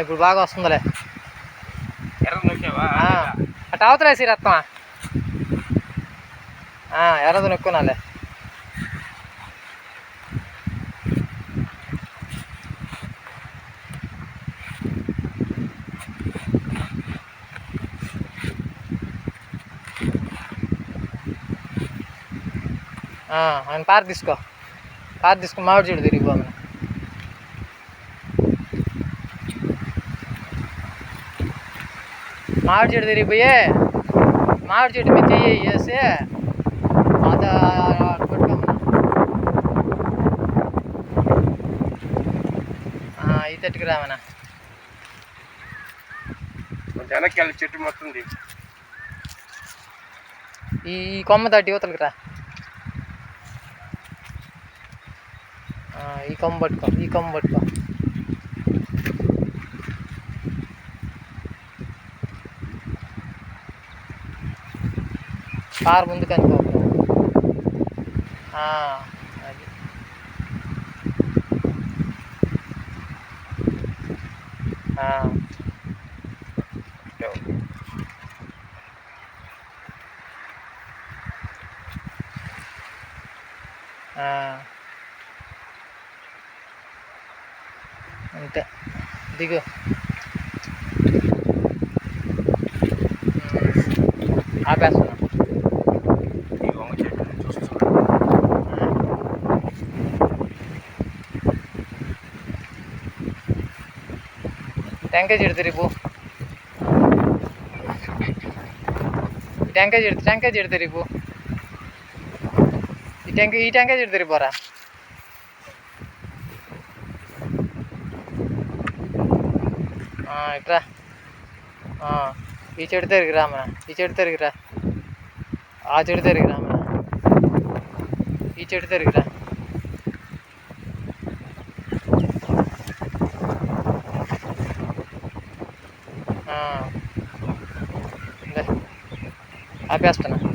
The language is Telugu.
ఇప్పుడు బాగా వస్తుందిలే. అటు అవతలేసి రత్నమా ఎర్రది నొక్కునాలే. ఆయన పార్ తీసుకో మామిడి చెట్టు తిరిగిపోమని. మామిడి చెట్టు తిరిగిపోయి మామిడి చెట్టు మీద చెయ్యి వేసి అది పెట్టుకోమన్నా. ఈ తట్టుకు రామన్నా. చెట్టు మొత్తం ఈ కొమ్మ తట్టి యువతలకి రా. ఈ కొమ్మ పట్టుకో. కారు ముందుకు అనుకో. అది అంతే దిగు. ఆపేస్తున్నా. టెంకాయ చెట్టు తిరిగి టెంకాయ చెట్టు తిరిగి ఈ టెంకాయ చెట్టు తిరిగిపోరా. ఇట్రా. ఈ చెట్టు తిరిగి రామా. ఈ చెట్టు తిరిగిరా. ఆ చెట్టు తిరిగి రామా. ఈ చెట్టు తిరిగిరా. ఆపేస్తున్నా.